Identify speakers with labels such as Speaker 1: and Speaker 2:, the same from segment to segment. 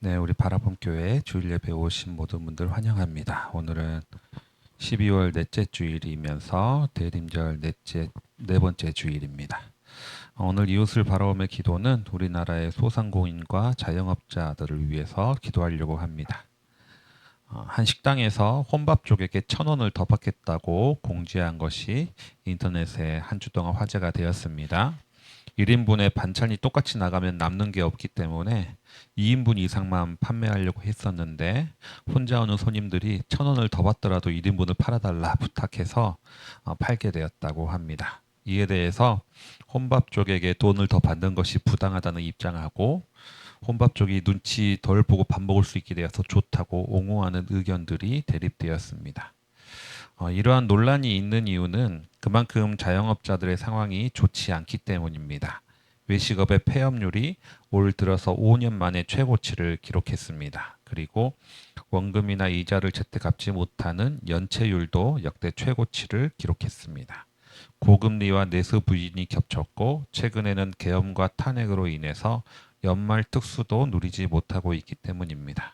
Speaker 1: 네, 우리 바라봄 교회 주일 예배 오신 모든 분들 환영합니다. 오늘은 12월 넷째 주일이면서 대림절 네 번째 주일입니다. 오늘 이웃을 바라봄의 기도는 우리나라의 소상공인과 자영업자들을 위해서 기도하려고 합니다. 한 식당에서 혼밥 쪽에게 1,000원을 더 받겠다고 공지한 것이 인터넷에 한 주 동안 화제가 되었습니다. 1인분에 반찬이 똑같이 나가면 남는 게 없기 때문에 2인분 이상만 판매하려고 했었는데 혼자 오는 손님들이 1,000원을 더 받더라도 1인분을 팔아달라 부탁해서 팔게 되었다고 합니다. 이에 대해서 혼밥 쪽에게 돈을 더 받는 것이 부당하다는 입장하고 혼밥 쪽이 눈치 덜 보고 밥 먹을 수 있게 되어서 좋다고 옹호하는 의견들이 대립되었습니다. 이러한 논란이 있는 이유는 그만큼 자영업자들의 상황이 좋지 않기 때문입니다. 외식업의 폐업률이 올 들어서 5년 만에 최고치를 기록했습니다. 그리고 원금이나 이자를 제때 갚지 못하는 연체율도 역대 최고치를 기록했습니다. 고금리와 내수 부진이 겹쳤고 최근에는 계엄과 탄핵으로 인해서 연말 특수도 누리지 못하고 있기 때문입니다.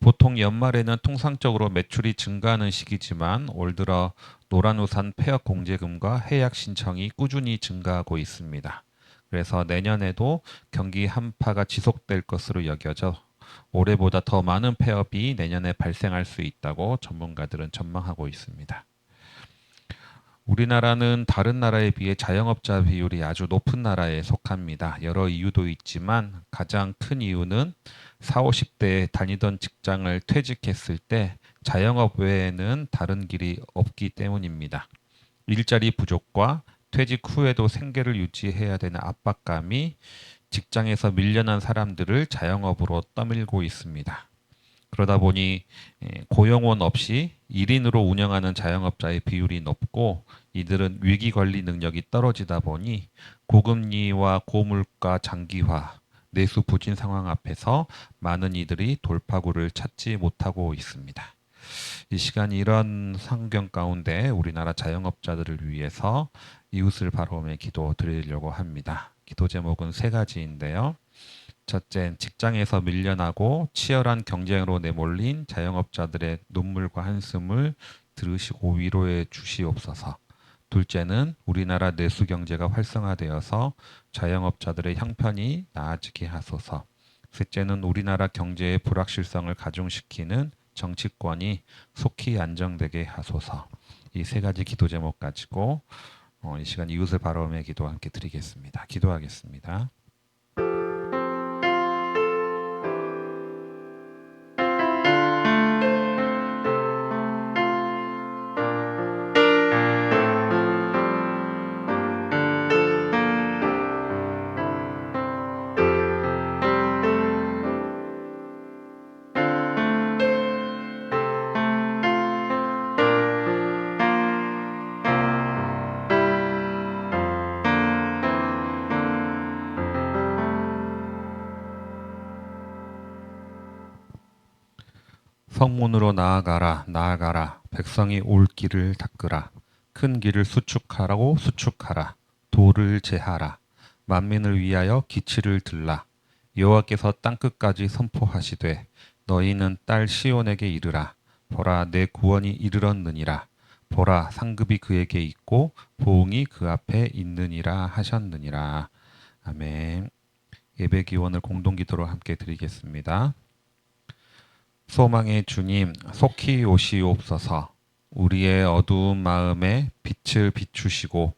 Speaker 1: 보통 연말에는 통상적으로 매출이 증가하는 시기지만 올 들어 노란우산 폐업 공제금과 해약 신청이 꾸준히 증가하고 있습니다. 그래서 내년에도 경기 한파가 지속될 것으로 여겨져 올해보다 더 많은 폐업이 내년에 발생할 수 있다고 전문가들은 전망하고 있습니다. 우리나라는 다른 나라에 비해 자영업자 비율이 아주 높은 나라에 속합니다. 여러 이유도 있지만 가장 큰 이유는 40, 50대에 다니던 직장을 퇴직했을 때 자영업 외에는 다른 길이 없기 때문입니다. 일자리 부족과 퇴직 후에도 생계를 유지해야 되는 압박감이 직장에서 밀려난 사람들을 자영업으로 떠밀고 있습니다. 그러다 보니 고용원 없이 1인으로 운영하는 자영업자의 비율이 높고 이들은 위기 관리 능력이 떨어지다 보니 고금리와 고물가 장기화, 내수 부진 상황 앞에서 많은 이들이 돌파구를 찾지 못하고 있습니다. 이 시간 이런 환경 가운데 우리나라 자영업자들을 위해서 이웃을 바라보며 기도 드리려고 합니다. 기도 제목은 세 가지인데요. 첫째, 직장에서 밀려나고 치열한 경쟁으로 내몰린 자영업자들의 눈물과 한숨을 들으시고 위로해 주시옵소서. 둘째는 우리나라 내수 경제가 활성화되어서 자영업자들의 형편이 나아지게 하소서. 셋째는 우리나라 경제의 불확실성을 가중시키는 정치권이 속히 안정되게 하소서. 이 세 가지 기도 제목 가지고 이 시간 이웃을 바라보며 기도 함께 드리겠습니다. 기도하겠습니다. 성문으로 나아가라, 나아가라. 백성이 올 길을 닦으라. 큰 길을 수축하라고 수축하라. 도를 제하라. 만민을 위하여 기치를 들라. 여호와께서 땅끝까지 선포하시되 너희는 딸 시온에게 이르라. 보라, 내 구원이 이르렀느니라. 보라, 상급이 그에게 있고 보응이 그 앞에 있느니라 하셨느니라. 아멘. 예배 기원을 공동기도로 함께 드리겠습니다. 소망의 주님, 속히 오시옵소서. 우리의 어두운 마음에 빛을 비추시고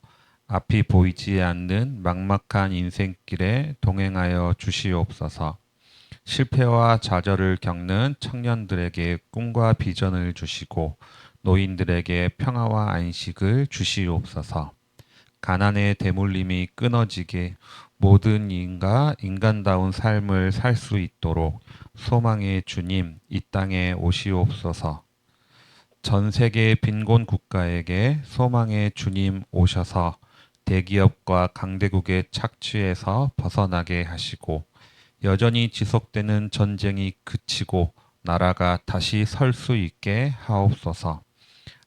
Speaker 1: 앞이 보이지 않는 막막한 인생길에 동행하여 주시옵소서. 실패와 좌절을 겪는 청년들에게 꿈과 비전을 주시고 노인들에게 평화와 안식을 주시옵소서. 가난의 대물림이 끊어지게 모든 인간다운 삶을 살 수 있도록 소망의 주님 이 땅에 오시옵소서. 전 세계 빈곤 국가에게 소망의 주님 오셔서 대기업과 강대국의 착취에서 벗어나게 하시고 여전히 지속되는 전쟁이 그치고 나라가 다시 설 수 있게 하옵소서.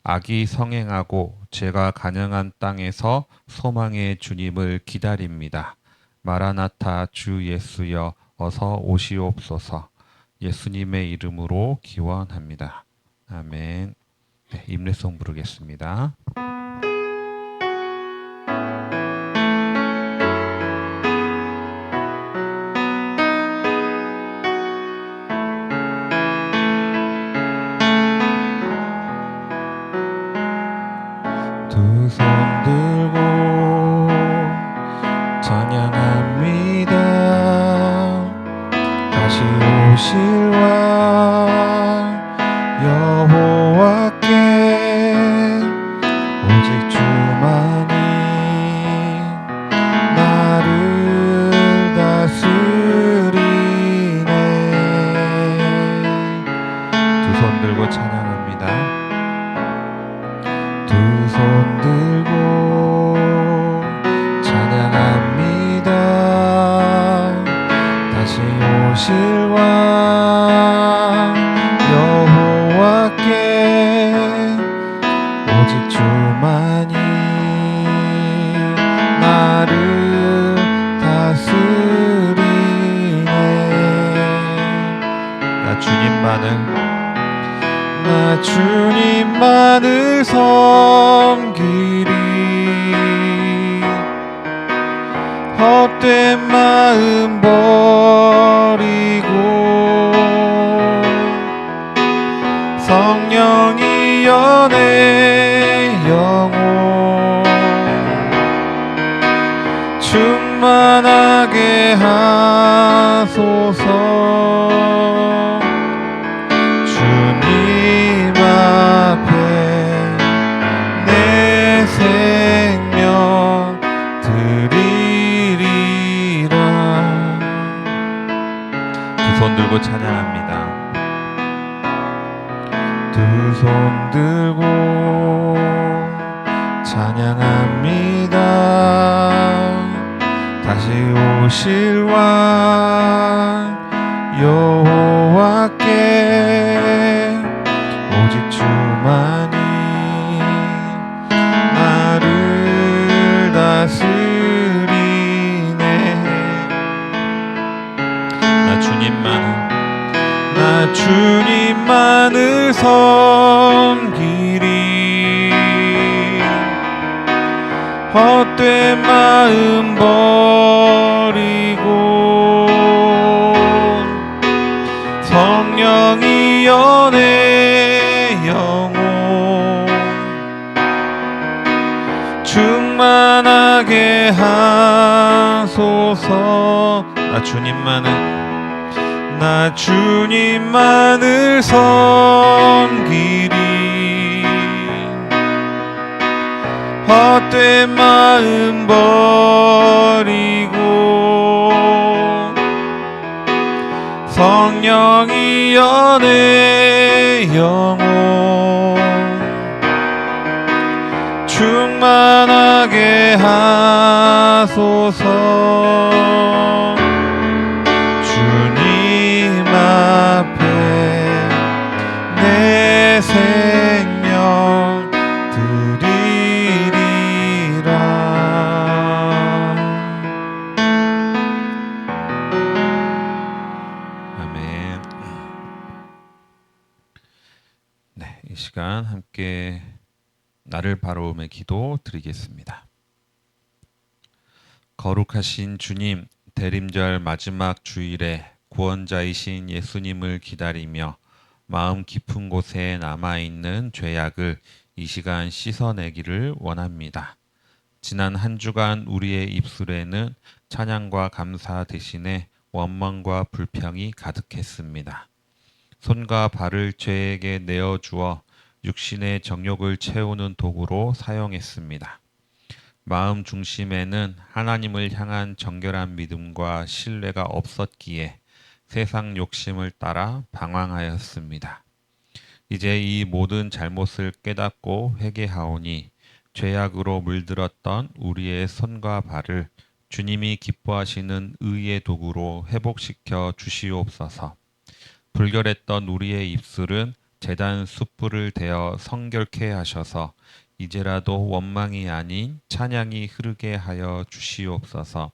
Speaker 1: 악이 성행하고 죄가 간영한 땅에서 소망의 주님을 기다립니다. 마라나타 주 예수여 어서 오시옵소서. 예수님의 이름으로 기원합니다. 아멘. 네, 임례송 부르겠습니다. 두 손 들고 찬양합니다. 다시 오실 왕 여호와께 오직 주만이 나를 다스리네. 두 손 들고 찬양합니다. 두 손 들고 찬양합니다. 다시 오실 왕 여호와께 오직 주만이 나를 다스리네. 나 주님만을 섬기리. 헛된 마음 버리고 성령이여 내 영혼 충만하게 하소서. 주님 앞에 내 생명 드리리라. 두 손 들고 찬양합니다. 두 손 들고 찬양합니다. 다시 오실 왕 여호와께 오직 주만이 나를 다스리네. 나 주님만을 섬기리. 헛된 마음 버리고 성령이여 내 영혼 충만하게 하소서. 나 주님만을 섬기리. 헛된 마음 버리고 성령이여 내 영혼 충만하게 하소서. 주님 앞에 내 생명 드리리라. 아멘. 네, 이 시간 함께 나를 바라오며 기도 드리겠습니다. 거룩하신 주님, 대림절 마지막 주일에 구원자이신 예수님을 기다리며 마음 깊은 곳에 남아있는 죄악을 이 시간 씻어내기를 원합니다. 지난 한 주간 우리의 입술에는 찬양과 감사 대신에 원망과 불평이 가득했습니다. 손과 발을 죄에게 내어주어 육신의 정욕을 채우는 도구로 사용했습니다. 마음 중심에는 하나님을 향한 정결한 믿음과 신뢰가 없었기에 세상 욕심을 따라 방황하였습니다. 이제 이 모든 잘못을 깨닫고 회개하오니 죄악으로 물들었던 우리의 손과 발을 주님이 기뻐하시는 의의 도구로 회복시켜 주시옵소서. 불결했던 우리의 입술은 제단 숯불을 대어 성결케 하셔서 이제라도 원망이 아닌 찬양이 흐르게 하여 주시옵소서.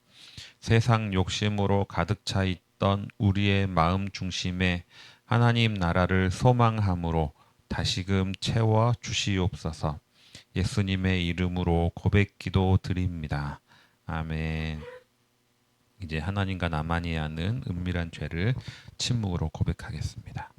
Speaker 1: 세상 욕심으로 가득 차 있던 있었던 우리의 마음 중심에 하나님 나라를 소망함으로 다시금 채워 주시옵소서. 예수님의 이름으로 고백기도 드립니다. 아멘. 이제 하나님과 나만이 아는 은밀한 죄를 침묵으로 고백하겠습니다.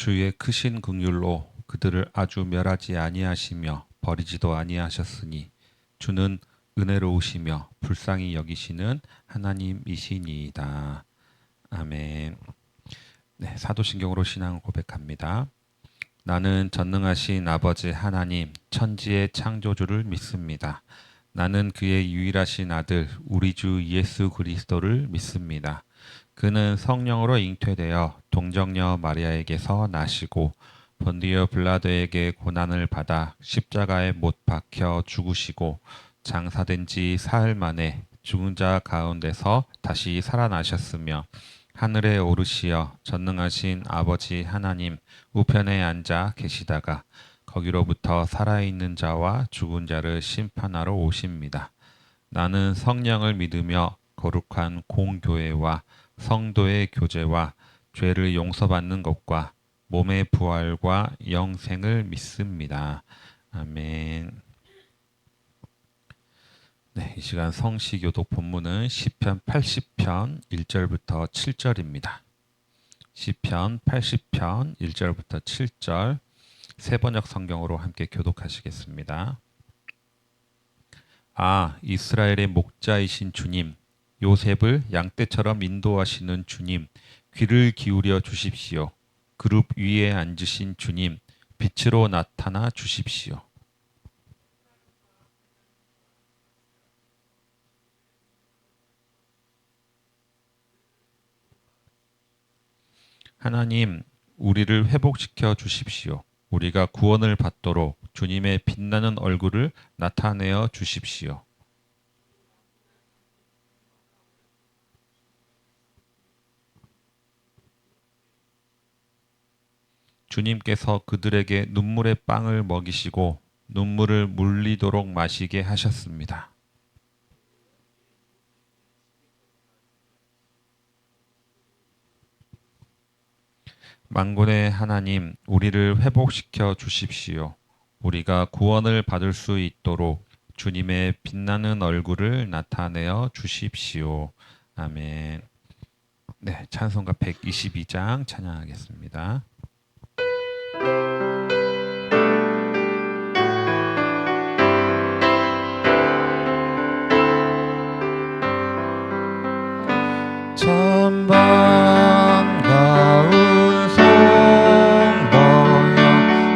Speaker 1: 주의 크신 긍휼로 그들을 아주 멸하지 아니하시며 버리지도 아니하셨으니 주는 은혜로우시며 불쌍히 여기시는 하나님이시니이다. 아멘. 네, 사도신경으로 신앙을 고백합니다. 나는 전능하신 아버지 하나님 천지의 창조주를 믿습니다. 나는 그의 유일하신 아들 우리 주 예수 그리스도를 믿습니다. 그는 성령으로 잉태되어 동정녀 마리아에게서 나시고 본디오 빌라도에게 고난을 받아 십자가에 못 박혀 죽으시고 장사된 지 사흘 만에 죽은 자 가운데서 다시 살아나셨으며 하늘에 오르시어 전능하신 아버지 하나님 우편에 앉아 계시다가 거기로부터 살아있는 자와 죽은 자를 심판하러 오십니다. 나는 성령을 믿으며 거룩한 공교회와 성도의 교제와 죄를 용서받는 것과 몸의 부활과 영생을 믿습니다. 아멘. 네, 이 시간 성시교독 본문은 시편 80편 1절부터 7절입니다. 시편 80편 1절부터 7절 세 번역 성경으로 함께 교독하시겠습니다. 아, 이스라엘의 목자이신 주님, 요셉을 양떼처럼 인도하시는 주님, 귀를 기울여 주십시오. 그룹 위에 앉으신 주님, 빛으로 나타나 주십시오. 하나님, 우리를 회복시켜 주십시오. 우리가 구원을 받도록 주님의 빛나는 얼굴을 나타내어 주십시오. 주님께서 그들에게 눈물의 빵을 먹이시고 눈물을 물리도록 마시게 하셨습니다. 만군의 하나님, 우리를 회복시켜 주십시오. 우리가 구원을 받을 수 있도록 주님의 빛나는 얼굴을 나타내어 주십시오. 아멘. 네, 찬송가 122장 찬양하겠습니다. 참 반가운 성도여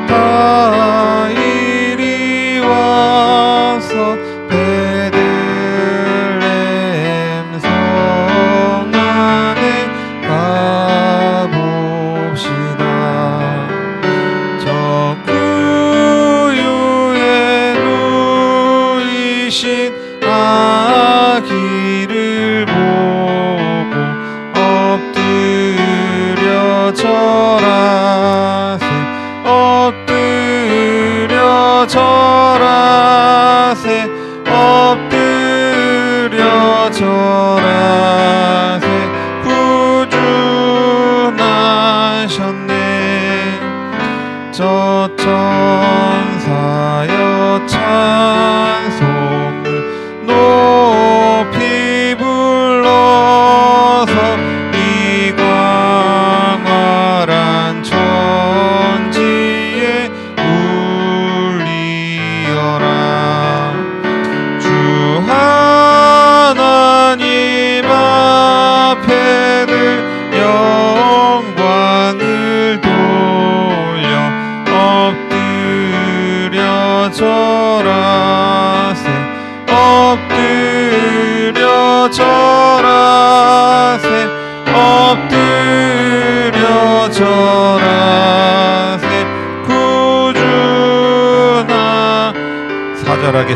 Speaker 1: 다 이리 와서 베들레헴 성 안에 가봅시다.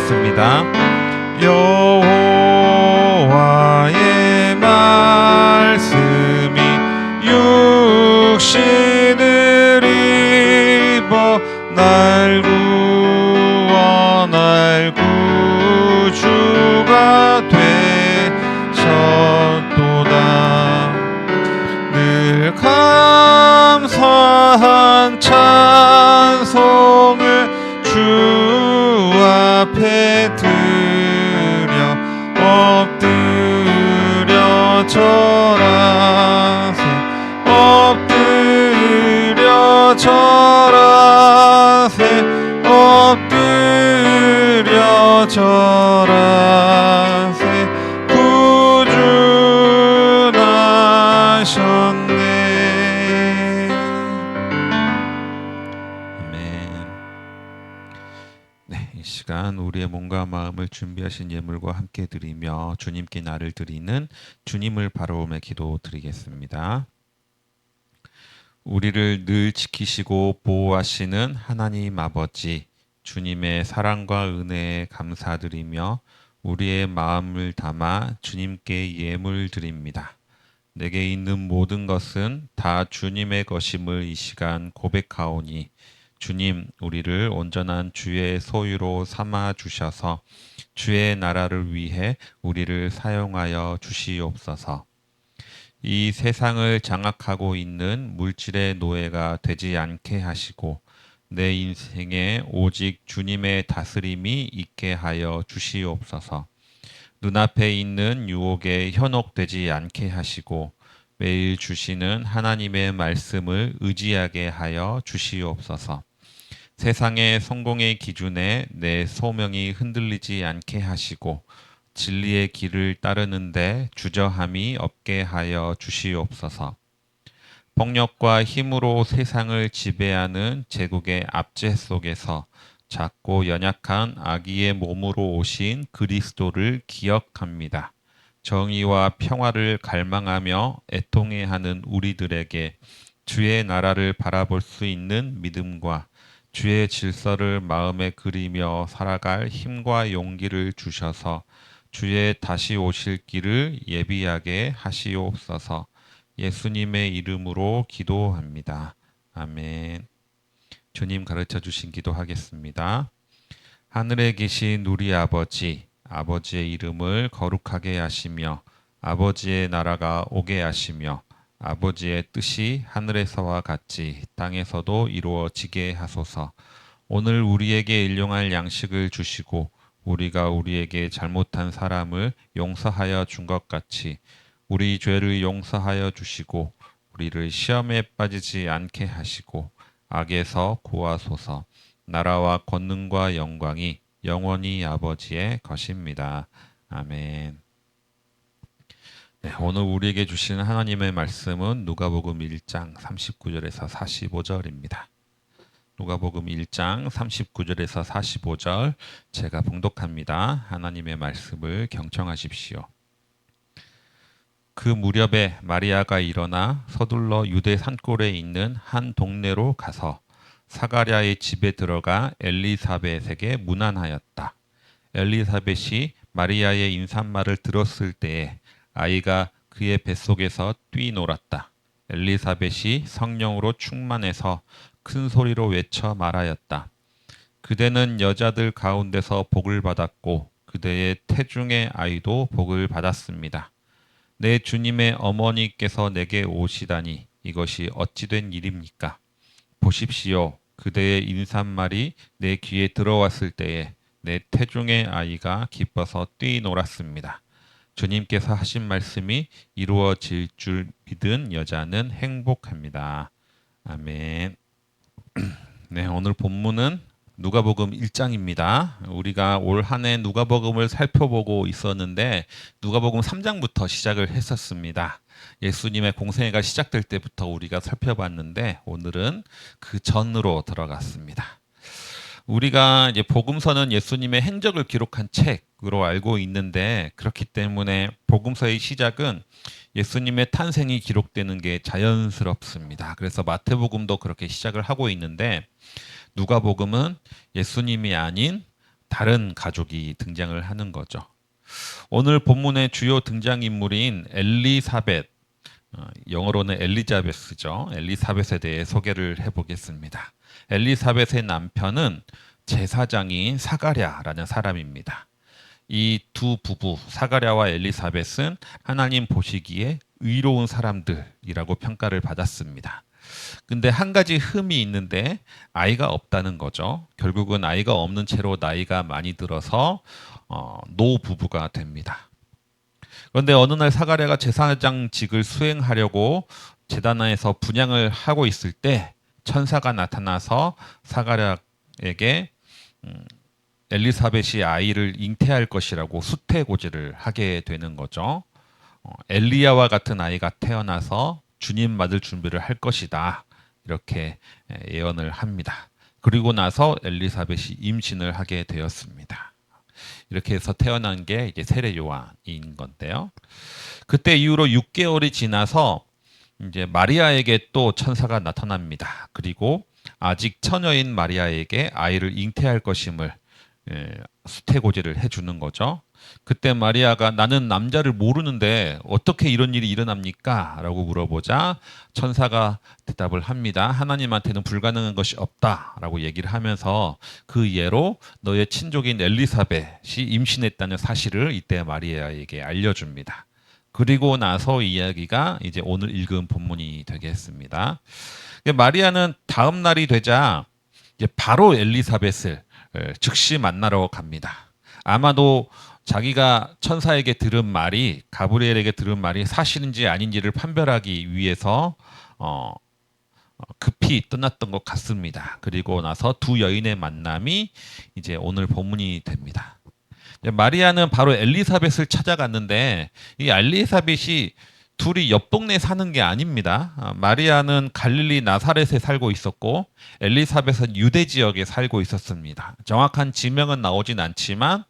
Speaker 1: 읽겠습니다. 여호와의 말씀이 육신을 입어 날 구원할 구주가 되셨도다. 늘 감사한 찬송을 주 앞에 드려 엎드려 절하세 엎드려 절하세 엎드려 절하세 구주 나셨네. 이 시간 우리의 몸과 마음을 준비하신 예물과 함께 드리며 주님께 나를 드리는 주님을 바라보며 기도 드리겠습니다. 우리를 늘 지키시고 보호하시는 하나님 아버지, 주님의 사랑과 은혜에 감사드리며 우리의 마음을 담아 주님께 예물 드립니다. 내게 있는 모든 것은 다 주님의 것임을 이 시간 고백하오니 주님, 우리를 온전한 주의 소유로 삼아 주셔서 주의 나라를 위해 우리를 사용하여 주시옵소서. 이 세상을 장악하고 있는 물질의 노예가 되지 않게 하시고 내 인생에 오직 주님의 다스림이 있게 하여 주시옵소서. 눈앞에 있는 유혹에 현혹되지 않게 하시고 매일 주시는 하나님의 말씀을 의지하게 하여 주시옵소서. 세상의 성공의 기준에 내 소명이 흔들리지 않게 하시고 진리의 길을 따르는데 주저함이 없게 하여 주시옵소서. 폭력과 힘으로 세상을 지배하는 제국의 압제 속에서 작고 연약한 아기의 몸으로 오신 그리스도를 기억합니다. 정의와 평화를 갈망하며 애통해하는 우리들에게 주의 나라를 바라볼 수 있는 믿음과 주의 질서를 마음에 그리며 살아갈 힘과 용기를 주셔서 주의 다시 오실 길을 예비하게 하시옵소서. 예수님의 이름으로 기도합니다. 아멘. 주님 가르쳐 주신 기도하겠습니다. 하늘에 계신 우리 아버지, 아버지의 이름을 거룩하게 하시며 아버지의 나라가 오게 하시며 아버지의 뜻이 하늘에서와 같이 땅에서도 이루어지게 하소서. 오늘 우리에게 일용할 양식을 주시고 우리가 우리에게 잘못한 사람을 용서하여 준 것 같이 우리 죄를 용서하여 주시고 우리를 시험에 빠지지 않게 하시고 악에서 구하소서. 나라와 권능과 영광이 영원히 아버지의 것입니다. 아멘. 네, 오늘 우리에게 주시는 하나님의 말씀은 누가복음 1장 39절에서 45절입니다. 누가복음 1장 39절에서 45절 제가 봉독합니다. 하나님의 말씀을 경청하십시오. 그 무렵에 마리아가 일어나 서둘러 유대 산골에 있는 한 동네로 가서 사가랴의 집에 들어가 엘리사벳에게 문안하였다. 엘리사벳이 마리아의 인사말을 들었을 때에 아이가 그의 뱃속에서 뛰놀았다. 엘리사벳이 성령으로 충만해서 큰 소리로 외쳐 말하였다. 그대는 여자들 가운데서 복을 받았고 그대의 태중의 아이도 복을 받았습니다. 내 주님의 어머니께서 내게 오시다니 이것이 어찌 된 일입니까? 보십시오. 그대의 인사말이 내 귀에 들어왔을 때에 내 태중의 아이가 기뻐서 뛰놀았습니다. 주님께서 하신 말씀이 이루어질 줄 믿은 여자는 행복합니다. 아멘. 네, 오늘 본문은 누가복음 1장입니다. 우리가 올 한 해 누가복음을 살펴보고 있었는데 누가복음 3장부터 시작을 했었습니다. 예수님의 공생애가 시작될 때부터 우리가 살펴봤는데 오늘은 그 전으로 들어갔습니다. 우리가 이제 복음서는 예수님의 행적을 기록한 책으로 알고 있는데 그렇기 때문에 복음서의 시작은 예수님의 탄생이 기록되는 게 자연스럽습니다. 그래서 마태복음도 그렇게 시작을 하고 있는데 누가복음은 예수님이 아닌 다른 가족이 등장을 하는 거죠. 오늘 본문의 주요 등장인물인 엘리사벳, 영어로는 엘리자베스죠. 엘리사벳에 대해 소개를 해보겠습니다. 엘리사벳의 남편은 제사장인 사가랴라는 사람입니다. 이 두 부부 사가랴와 엘리사벳은 하나님 보시기에 의로운 사람들이라고 평가를 받았습니다. 근데 한 가지 흠이 있는데 아이가 없다는 거죠. 결국은 아이가 없는 채로 나이가 많이 들어서 노부부가 됩니다. 그런데 어느 날 사가랴가 제사장직을 수행하려고 제단에서 분향을 하고 있을 때 천사가 나타나서 사가랴에게 엘리사벳이 아이를 잉태할 것이라고 수태고지를 하게 되는 거죠. 엘리야와 같은 아이가 태어나서 주님 맞을 준비를 할 것이다. 이렇게 예언을 합니다. 그리고 나서 엘리사벳이 임신을 하게 되었습니다. 이렇게 해서 태어난 게 이제 세례 요한인 건데요. 그때 이후로 6개월이 지나서 이제 마리아에게 또 천사가 나타납니다. 그리고 아직 처녀인 마리아에게 아이를 잉태할 것임을 수태고지를 해주는 거죠. 그때 마리아가 나는 남자를 모르는데 어떻게 이런 일이 일어납니까? 라고 물어보자 천사가 대답을 합니다. 하나님한테는 불가능한 것이 없다 라고 얘기를 하면서 그 예로 너의 친족인 엘리사벳이 임신했다는 사실을 이때 마리아에게 알려줍니다. 그리고 나서 이야기가 이제 오늘 읽은 본문이 되겠습니다. 마리아는 다음 날이 되자 이제 바로 엘리사벳을 즉시 만나러 갑니다. 아마도 자기가 천사에게 들은 말이 가브리엘에게 들은 말이 사실인지 아닌지를 판별하기 위해서 급히 떠났던 것 같습니다. 그리고 나서 두 여인의 만남이 이제 오늘 본문이 됩니다. 마리아는 바로 엘리사벳을 찾아갔는데 이 엘리사벳이 둘이 옆 동네에 사는 게 아닙니다. 마리아는 갈릴리 나사렛에 살고 있었고 엘리사벳은 유대 지역에 살고 있었습니다. 정확한 지명은 나오진 않지만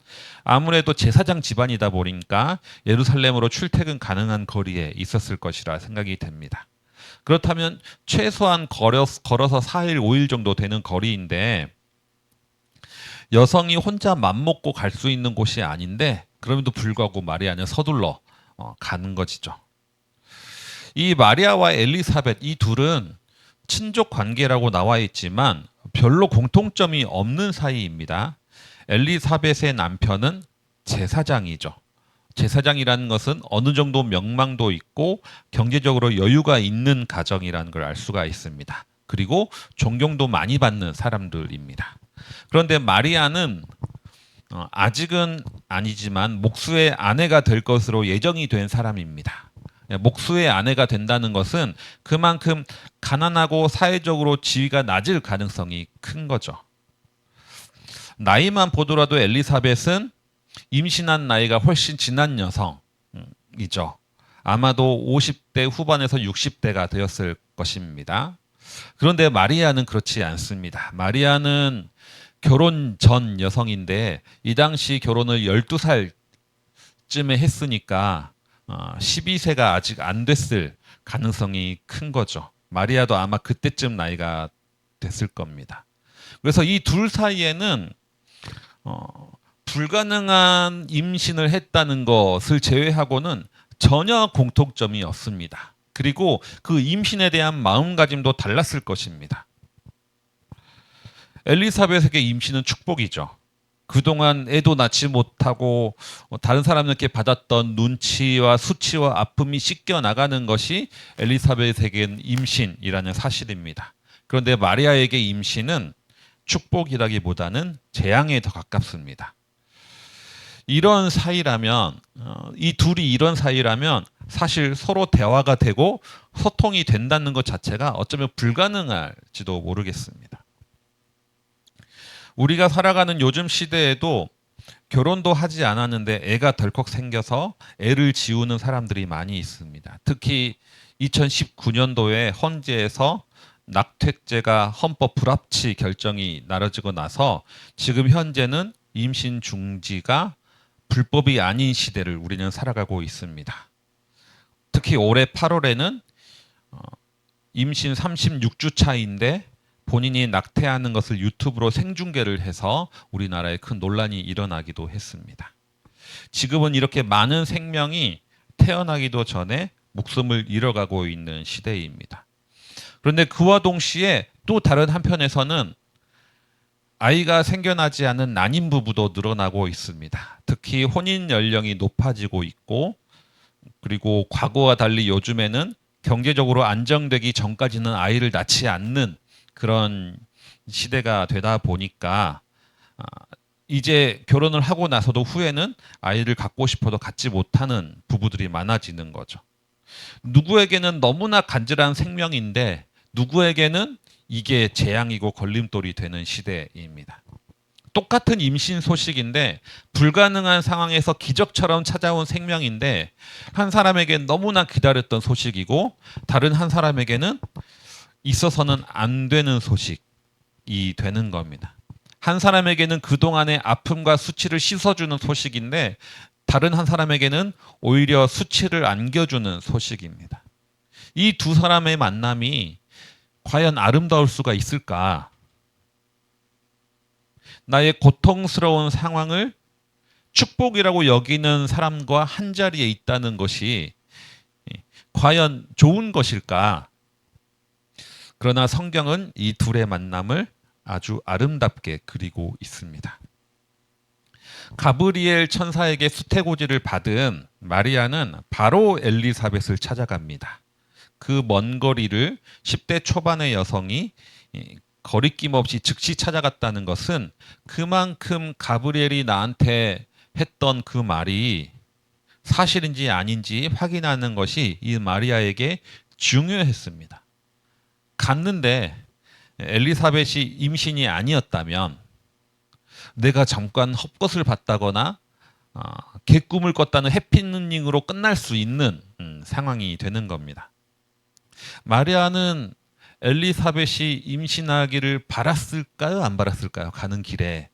Speaker 1: 아무래도 제사장 집안이다 보니까 예루살렘으로 출퇴근 가능한 거리에 있었을 것이라 생각이 됩니다. 그렇다면 최소한 걸어서 4일, 5일 정도 되는 거리인데 여성이 혼자 맘먹고 갈 수 있는 곳이 아닌데 그럼에도 불구하고 마리아는 서둘러 가는 것이죠. 이 마리아와 엘리사벳 이 둘은 친족 관계라고 나와 있지만 별로 공통점이 없는 사이입니다. 엘리사벳의 남편은 제사장이죠. 제사장이라는 것은 어느 정도 명망도 있고 경제적으로 여유가 있는 가정이라는 걸 알 수가 있습니다. 그리고 존경도 많이 받는 사람들입니다. 그런데 마리아는 아직은 아니지만 목수의 아내가 될 것으로 예정이 된 사람입니다. 목수의 아내가 된다는 것은 그만큼 가난하고 사회적으로 지위가 낮을 가능성이 큰 거죠. 나이만 보더라도 엘리사벳은 임신한 나이가 훨씬 지난 여성이죠. 아마도 50대 후반에서 60대가 되었을 것입니다. 그런데 마리아는 그렇지 않습니다. 마리아는 결혼 전 여성인데 이 당시 결혼을 12살쯤에 했으니까 12세가 아직 안 됐을 가능성이 큰 거죠. 마리아도 아마 그때쯤 나이가 됐을 겁니다. 그래서 이 둘 사이에는 불가능한 임신을 했다는 것을 제외하고는 전혀 공통점이 없습니다. 그리고 그 임신에 대한 마음가짐도 달랐을 것입니다. 엘리사벳에게 임신은 축복이죠. 그동안 애도 낳지 못하고 다른 사람들께 받았던 눈치와 수치와 아픔이 씻겨 나가는 것이 엘리사벳에게는 임신이라는 사실입니다. 그런데 마리아에게 임신은 축복이라기보다는 재앙에 더 가깝습니다. 이런 사이라면 이 둘이 이런 사이라면 사실 서로 대화가 되고 소통이 된다는 것 자체가 어쩌면 불가능할지도 모르겠습니다. 우리가 살아가는 요즘 시대에도 결혼도 하지 않았는데 애가 덜컥 생겨서 애를 지우는 사람들이 많이 있습니다. 특히 2019년도에 헌재에서 낙태죄가 헌법 불합치 결정이 나눠지고 나서 지금 현재는 임신 중지가 불법이 아닌 시대를 우리는 살아가고 있습니다. 특히 올해 8월에는 임신 36주 차인데 본인이 낙태하는 것을 유튜브로 생중계를 해서 우리나라에 큰 논란이 일어나기도 했습니다. 지금은 이렇게 많은 생명이 태어나기도 전에 목숨을 잃어가고 있는 시대입니다. 그런데 그와 동시에 또 다른 한편에서는 아이가 생겨나지 않은 난임 부부도 늘어나고 있습니다. 특히 혼인 연령이 높아지고 있고, 그리고 과거와 달리 요즘에는 경제적으로 안정되기 전까지는 아이를 낳지 않는 그런 시대가 되다 보니까 이제 결혼을 하고 나서도 후에는 아이를 갖고 싶어도 갖지 못하는 부부들이 많아지는 거죠. 누구에게는 너무나 간절한 생명인데 누구에게는 이게 재앙이고 걸림돌이 되는 시대입니다. 똑같은 임신 소식인데 불가능한 상황에서 기적처럼 찾아온 생명인데 한 사람에게는 너무나 기다렸던 소식이고 다른 한 사람에게는 있어서는 안 되는 소식이 되는 겁니다. 한 사람에게는 그동안의 아픔과 수치를 씻어주는 소식인데 다른 한 사람에게는 오히려 수치를 안겨주는 소식입니다. 이 두 사람의 만남이 과연 아름다울 수가 있을까? 나의 고통스러운 상황을 축복이라고 여기는 사람과 한자리에 있다는 것이 과연 좋은 것일까? 그러나 성경은 이 둘의 만남을 아주 아름답게 그리고 있습니다. 가브리엘 천사에게 수태고지를 받은 마리아는 바로 엘리사벳을 찾아갑니다. 그 먼 거리를 10대 초반의 여성이 거리낌 없이 즉시 찾아갔다는 것은 그만큼 가브리엘이 나한테 했던 그 말이 사실인지 아닌지 확인하는 것이 이 마리아에게 중요했습니다. 갔는데 엘리사벳이 임신이 아니었다면 내가 잠깐 헛것을 봤다거나 개꿈을 꿨다는 해피닝으로 끝날 수 있는 상황이 되는 겁니다. 마리아는 엘리사벳이 임신하기를 바랐을까요? 안 바랐을까요? 가는 길에.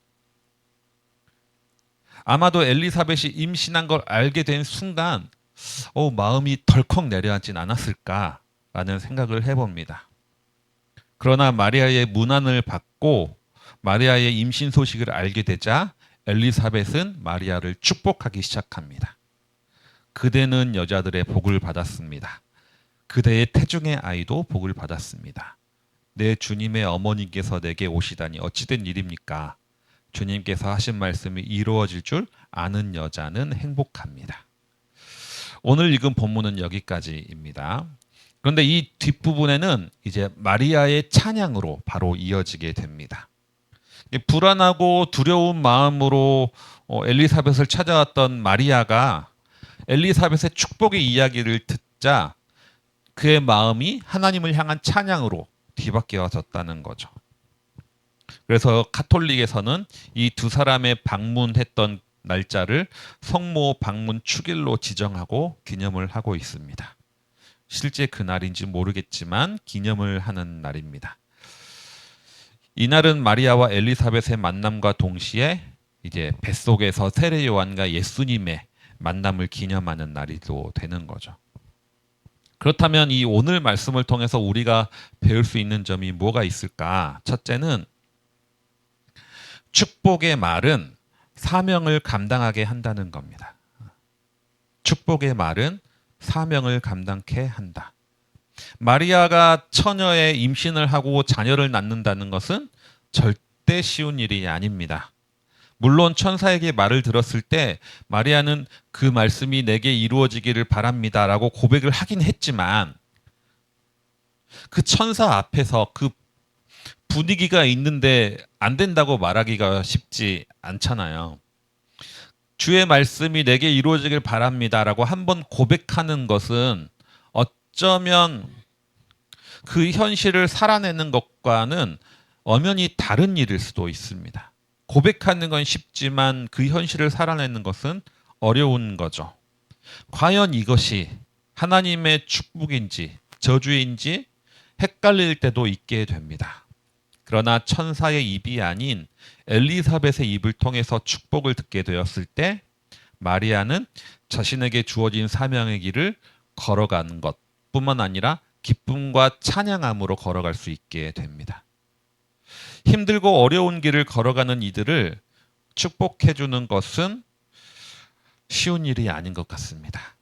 Speaker 1: 아마도 엘리사벳이 임신한 걸 알게 된 순간 마음이 덜컥 내려앉진 않았을까라는 생각을 해봅니다. 그러나 마리아의 문안을 받고 마리아의 임신 소식을 알게 되자 엘리사벳은 마리아를 축복하기 시작합니다. 그대는 여자들의 복을 받았습니다. 그대의 태중의 아이도 복을 받았습니다. 내 주님의 어머니께서 내게 오시다니 어찌된 일입니까? 주님께서 하신 말씀이 이루어질 줄 아는 여자는 행복합니다. 오늘 읽은 본문은 여기까지입니다. 그런데 이 뒷부분에는 이제 마리아의 찬양으로 바로 이어지게 됩니다. 불안하고 두려운 마음으로 엘리사벳을 찾아왔던 마리아가 엘리사벳의 축복의 이야기를 듣자 그의 마음이 하나님을 향한 찬양으로 뒤바뀌어졌다는 거죠. 그래서 가톨릭에서는 이 두 사람의 방문했던 날짜를 성모 방문 축일로 지정하고 기념을 하고 있습니다. 실제 그날인지 모르겠지만 기념을 하는 날입니다. 이날은 마리아와 엘리사벳의 만남과 동시에 이제 뱃속에서 세례 요한과 예수님의 만남을 기념하는 날이도 되는 거죠. 그렇다면 이 오늘 말씀을 통해서 우리가 배울 수 있는 점이 뭐가 있을까? 첫째는 축복의 말은 사명을 감당하게 한다는 겁니다. 축복의 말은 사명을 감당케 한다. 마리아가 처녀의 임신을 하고 자녀를 낳는다는 것은 절대 쉬운 일이 아닙니다. 물론 천사에게 말을 들었을 때 마리아는 그 말씀이 내게 이루어지기를 바랍니다라고 고백을 하긴 했지만 그 천사 앞에서 그 분위기가 있는데 안 된다고 말하기가 쉽지 않잖아요. 주의 말씀이 내게 이루어지길 바랍니다라고 한번 고백하는 것은 어쩌면 그 현실을 살아내는 것과는 엄연히 다른 일일 수도 있습니다. 고백하는 건 쉽지만 그 현실을 살아내는 것은 어려운 거죠. 과연 이것이 하나님의 축복인지 저주인지 헷갈릴 때도 있게 됩니다. 그러나 천사의 입이 아닌 엘리사벳의 입을 통해서 축복을 듣게 되었을 때 마리아는 자신에게 주어진 사명의 길을 걸어가는 것뿐만 아니라 기쁨과 찬양함으로 걸어갈 수 있게 됩니다. 힘들고 어려운 길을 걸어가는 이들을 축복해 주는 것은 쉬운 일이 아닌 것 같습니다.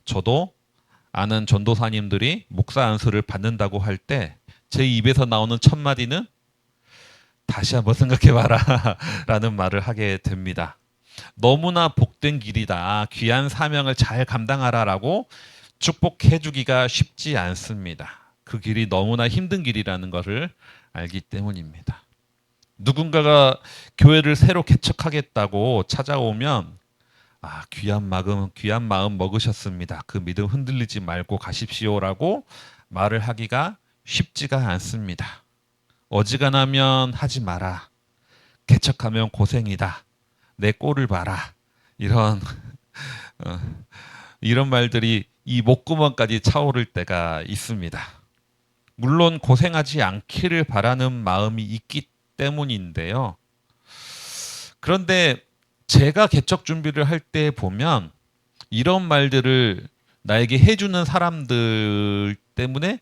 Speaker 1: 저도 아는 전도사님들이 목사 안수를 받는다고 할 때 제 입에서 나오는 첫 마디는 다시 한번 생각해봐라 라는 말을 하게 됩니다. 너무나 복된 길이다. 귀한 사명을 잘 감당하라 라고 축복해 주기가 쉽지 않습니다. 그 길이 너무나 힘든 길이라는 것을 알기 때문입니다. 누군가가 교회를 새로 개척하겠다고 찾아오면 귀한 마음 먹으셨습니다. 그 믿음 흔들리지 말고 가십시오라고 말을 하기가 쉽지가 않습니다. 어지간하면 하지 마라. 개척하면 고생이다. 내 꼴을 봐라. 이런 말들이 이 목구멍까지 차오를 때가 있습니다. 물론 고생하지 않기를 바라는 마음이 있기 때문인데요. 그런데 제가 개척 준비를 할 때 보면 이런 말들을 나에게 해주는 사람들 때문에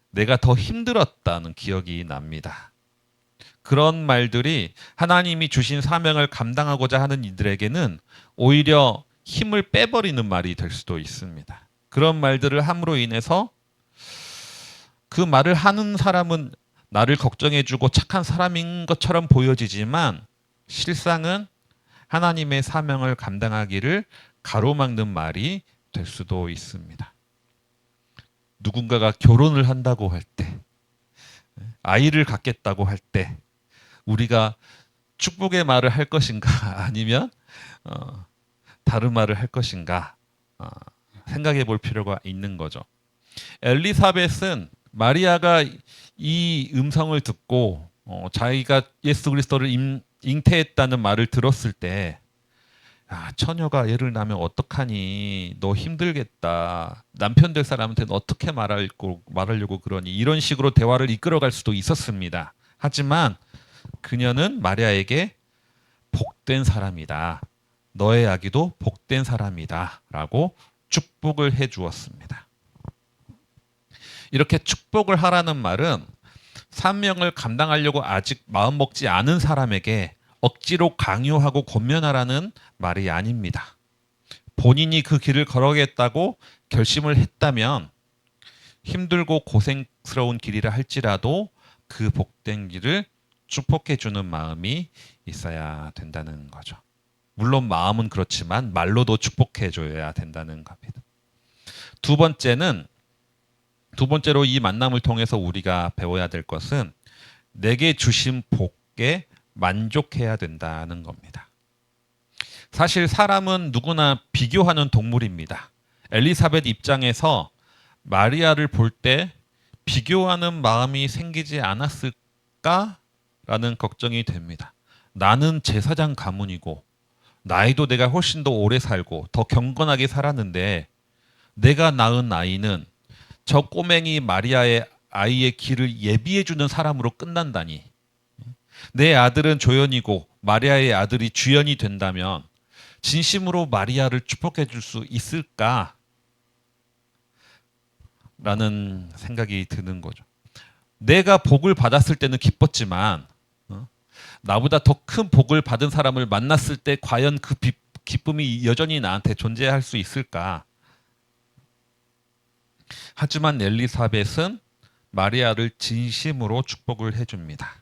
Speaker 1: 내가 더 힘들었다는 기억이 납니다. 그런 말들이 하나님이 주신 사명을 감당하고자 하는 이들에게는 오히려 힘을 빼버리는 말이 될 수도 있습니다. 그런 말들을 함으로 인해서 그 말을 하는 사람은 나를 걱정해주고 착한 사람인 것처럼 보여지지만 실상은 하나님의 사명을 감당하기를 가로막는 말이 될 수도 있습니다. 누군가가 결혼을 한다고 할 때, 아이를 갖겠다고 할 때 우리가 축복의 말을 할 것인가 아니면 다른 말을 할 것인가 생각해 볼 필요가 있는 거죠. 엘리사벳은 마리아가 이 음성을 듣고 자기가 예수 그리스도를 잉태했다는 말을 들었을 때 처녀가 애를 낳으면 어떡하니? 너 힘들겠다. 남편 될 사람한테는 어떻게 말하려고 그러니? 이런 식으로 대화를 이끌어갈 수도 있었습니다. 하지만 그녀는 마리아에게 복된 사람이다. 너의 아기도 복된 사람이다. 라고 축복을 해 주었습니다. 이렇게 축복을 하라는 말은 사명을 감당하려고 아직 마음 먹지 않은 사람에게 억지로 강요하고 권면하라는 말이 아닙니다. 본인이 그 길을 걸어가겠다고 결심을 했다면 힘들고 고생스러운 길이라 할지라도 그 복된 길을 축복해 주는 마음이 있어야 된다는 거죠. 물론 마음은 그렇지만 말로도 축복해 줘야 된다는 겁니다. 두 번째로 이 만남을 통해서 우리가 배워야 될 것은 내게 주신 복에 만족해야 된다는 겁니다. 사실 사람은 누구나 비교하는 동물입니다. 엘리사벳 입장에서 마리아를 볼 때 비교하는 마음이 생기지 않았을까라는 걱정이 됩니다. 나는 제사장 가문이고 나이도 내가 훨씬 더 오래 살고 더 경건하게 살았는데 내가 낳은 아이는 저 꼬맹이 마리아의 아이의 길을 예비해주는 사람으로 끝난다니. 내 아들은 조연이고 마리아의 아들이 주연이 된다면 진심으로 마리아를 축복해 줄 수 있을까? 라는 생각이 드는 거죠. 내가 복을 받았을 때는 기뻤지만 나보다 더 큰 복을 받은 사람을 만났을 때 과연 그 기쁨이 여전히 나한테 존재할 수 있을까? 하지만 엘리사벳은 마리아를 진심으로 축복을 해줍니다.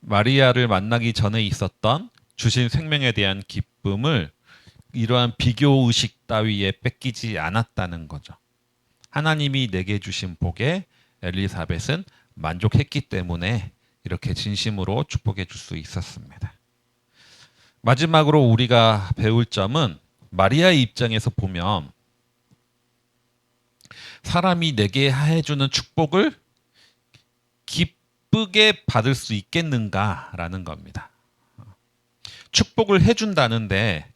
Speaker 1: 마리아를 만나기 전에 있었던 주신 생명에 대한 기쁨을 이러한 비교의식 따위에 뺏기지 않았다는 거죠. 하나님이 내게 주신 복에 엘리사벳은 만족했기 때문에 이렇게 진심으로 축복해 줄 수 있었습니다. 마지막으로 우리가 배울 점은 마리아의 입장에서 보면 사람이 내게 해주는 축복을 기쁘게 받을 수 있겠는가라는 겁니다. 축복을 해준다는데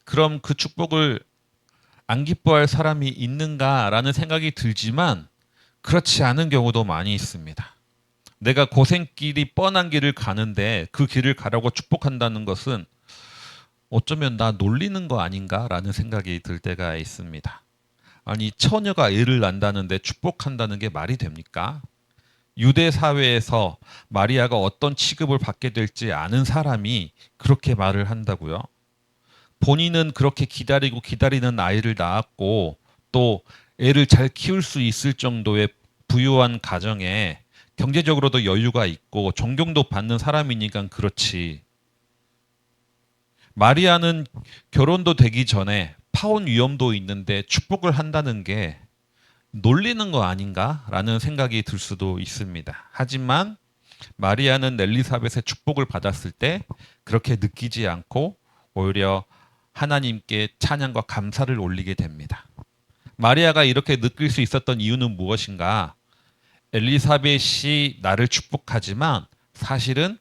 Speaker 1: 그럼 그 축복을 안 기뻐할 사람이 있는가라는 생각이 들지만 그렇지 않은 경우도 많이 있습니다. 내가 고생길이 뻔한 길을 가는데 그 길을 가라고 축복한다는 것은 어쩌면 나 놀리는 거 아닌가라는 생각이 들 때가 있습니다. 아니 처녀가 애를 낳는다는데 축복한다는 게 말이 됩니까? 유대 사회에서 마리아가 어떤 취급을 받게 될지 아는 사람이 그렇게 말을 한다고요? 본인은 그렇게 기다리고 기다리는 아이를 낳았고 또 애를 잘 키울 수 있을 정도의 부유한 가정에 경제적으로도 여유가 있고 존경도 받는 사람이니까 그렇지. 마리아는 결혼도 되기 전에 파혼 위험도 있는데 축복을 한다는 게 놀리는 거 아닌가라는 생각이 들 수도 있습니다. 하지만 마리아는 엘리사벳의 축복을 받았을 때 그렇게 느끼지 않고 오히려 하나님께 찬양과 감사를 올리게 됩니다. 마리아가 이렇게 느낄 수 있었던 이유는 무엇인가? 엘리사벳이 나를 축복하지만 사실은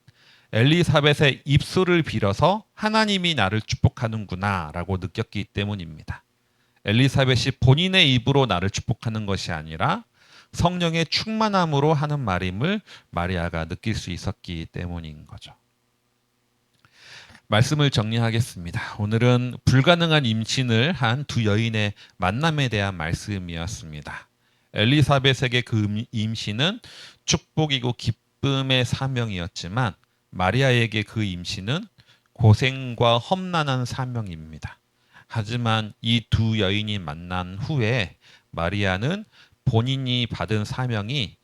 Speaker 1: 엘리사벳의 입술을 빌어서 하나님이 나를 축복하는구나 라고 느꼈기 때문입니다. 엘리사벳이 본인의 입으로 나를 축복하는 것이 아니라 성령의 충만함으로 하는 말임을 마리아가 느낄 수 있었기 때문인 거죠. 말씀을 정리하겠습니다. 오늘은 불가능한 임신을 한 두 여인의 만남에 대한 말씀이었습니다. 엘리사벳에게 그 임신은 축복이고 기쁨의 사명이었지만 마리아에게 그 임신은 고생과 험난한 사명입니다. 하지만 이 두 여인이 만난 후에 마리아는 본인이 받은 사명이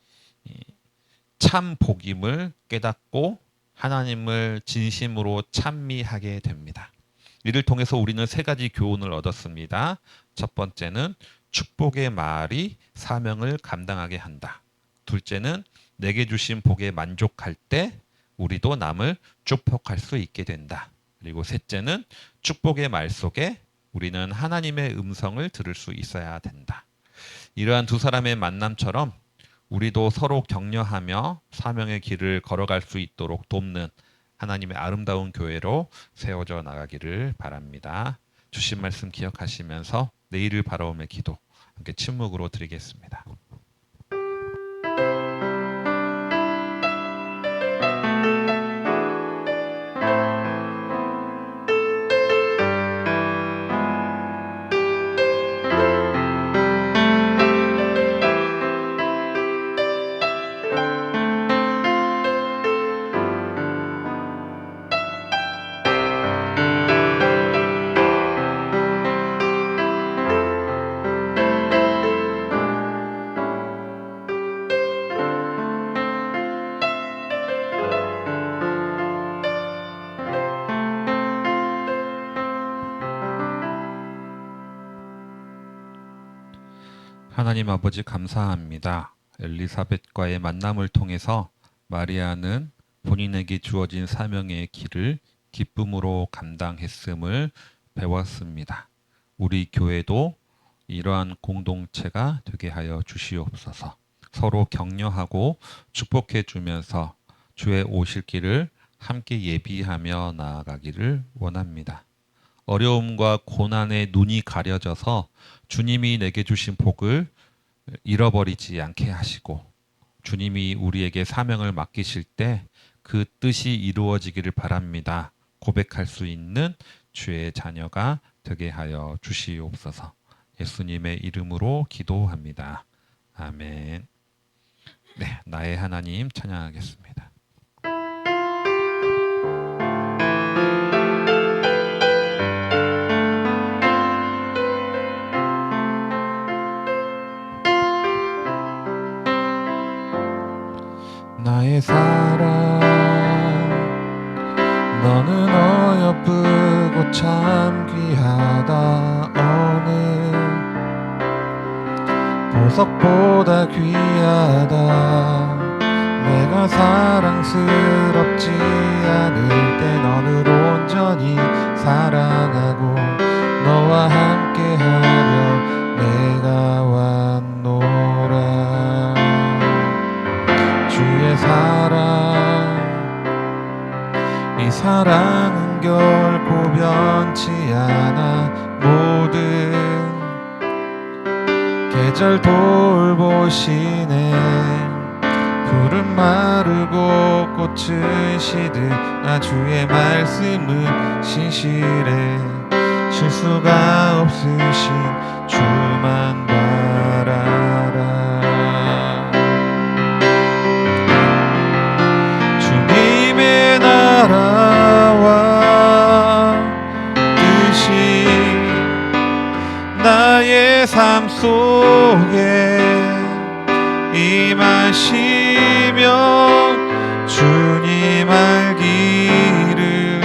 Speaker 1: 참 복임을 깨닫고 하나님을 진심으로 찬미하게 됩니다. 이를 통해서 우리는 세 가지 교훈을 얻었습니다. 첫 번째는 축복의 말이 사명을 감당하게 한다. 둘째는 내게 주신 복에 만족할 때 우리도 남을 축복할 수 있게 된다. 그리고 셋째는 축복의 말 속에 우리는 하나님의 음성을 들을 수 있어야 된다. 이러한 두 사람의 만남처럼 우리도 서로 격려하며 사명의 길을 걸어갈 수 있도록 돕는 하나님의 아름다운 교회로 세워져 나가기를 바랍니다. 주신 말씀 기억하시면서 내일을 바라오며 기도 함께 침묵으로 드리겠습니다. 하나님 아버지 감사합니다. 엘리사벳과의 만남을 통해서 마리아는 본인에게 주어진 사명의 길을 기쁨으로 감당했음을 배웠습니다. 우리 교회도 이러한 공동체가 되게 하여 주시옵소서. 서로 격려하고 축복해 주면서 주의 오실 길을 함께 예비하며 나아가기를 원합니다. 어려움과 고난에 눈이 가려져서 주님이 내게 주신 복을 잃어버리지 않게 하시고 주님이 우리에게 사명을 맡기실 때 그 뜻이 이루어지기를 바랍니다. 고백할 수 있는 주의 자녀가 되게 하여 주시옵소서. 예수님의 이름으로 기도합니다. 아멘. 네, 나의 하나님 찬양하겠습니다. 나의 사랑 너는 어여쁘고 참 귀하다. 어느 보석보다 귀하다. 내가 사랑스럽지 않을 때 너를 온전히 사랑하고 너와 함께하려 내가 왔노라. 주의 사랑 이 사랑은 결코 변치 않아. 모든 계절 돌보시네. 푸른 마르고 꽃은 시든 주의 말씀은 신실해. 실수가 없으신 주만 바라라. 속에 임하시며 주님 알기를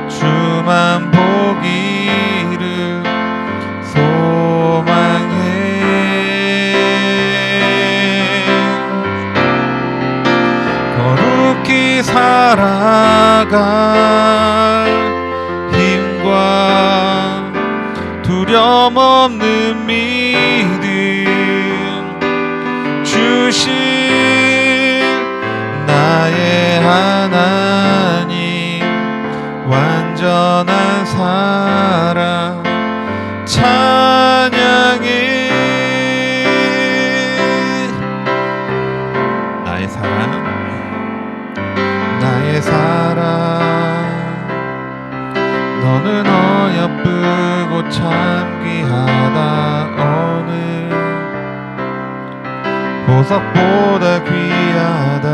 Speaker 1: 주만 보기를 소망해. 거룩히 살아갈 힘과 두려움 없는 믿음 주신 나의 하나님 완전한 사랑 찬양해. 나의 사랑 나의 사랑 너는 어여쁘고 참 귀하다. 어느 보석보다 귀하다.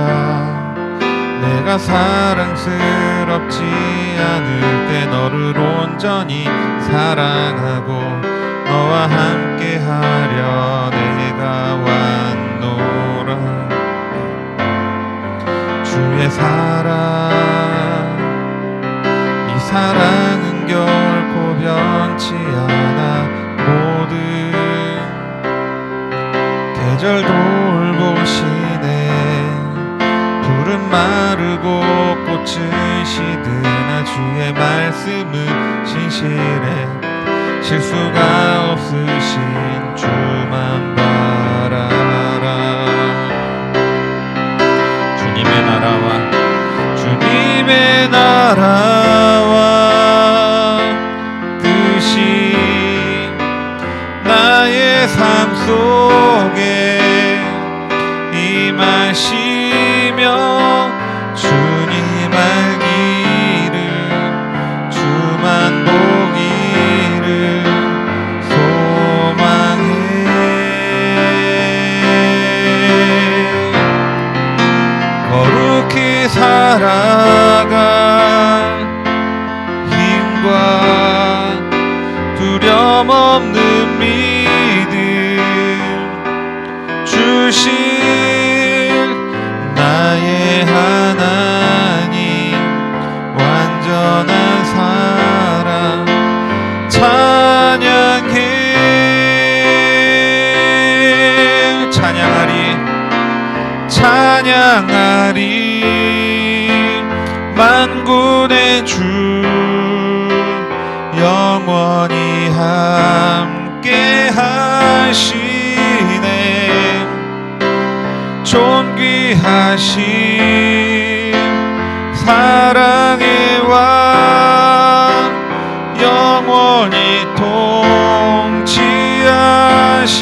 Speaker 1: 내가 사랑스럽지 않을 때 너를 온전히 사랑하고 너와 함께하려 내가 왔노라. 주의 사랑 이 사랑은 결코 변치 않아. 모든 계절 돌보시네. 풀은 마르고 꽃은 시드나 주의 말씀은 신실해. 실수가 없으신 주만 바라라. 주님의 나라와 뜻이 나의 삶 속에 임하시며 주님 알기를 주만 보기를 소망해. 거룩히 살아갈 힘과 두려움 없는 믿음 주신 나의 하나님 완전한 사랑 찬양해. 찬양하리 만군의 주 영원히 함께 하시네. 존귀하신 사랑의 왕 영원히 통치하신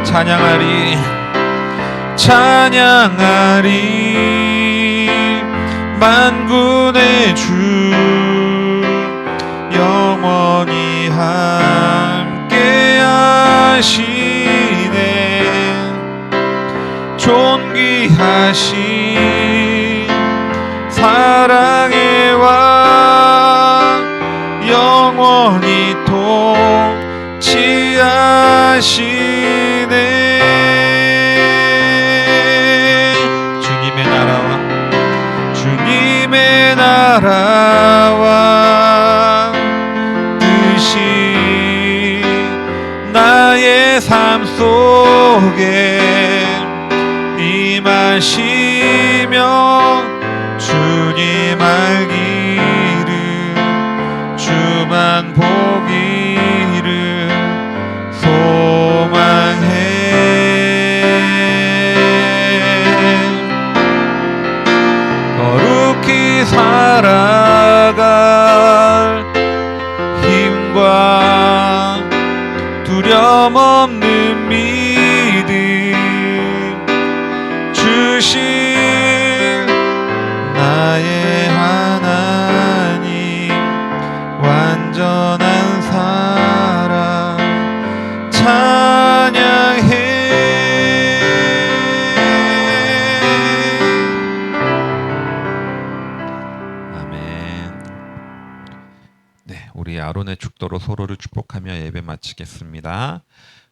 Speaker 1: 찬양하리 만군의 주 영원히 함께 하시네. 존귀하신 사랑의 왕 영원히 통치하시네. 주님의 나라와 뜻이 나의 삶 속에 임하시며 주님 알기를 주만 보기를 소망해. 거룩히 살아갈 힘과 두려움 없는 믿음 주신 나의 하나님 완전한 사랑 찬양해. 우리 아론의 축도로 서로를 축복하며 예배 마치겠습니다.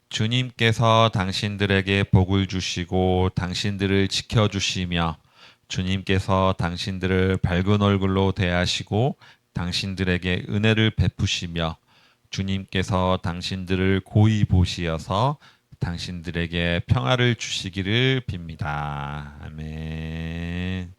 Speaker 1: 주님께서 당신들에게 복을 주시고 당신들을 지켜주시며 주님께서 당신들을 밝은 얼굴로 대하시고 당신들에게 은혜를 베푸시며 주님께서 당신들을 고이 보시어서 당신들에게 평화를 주시기를 빕니다. 아멘.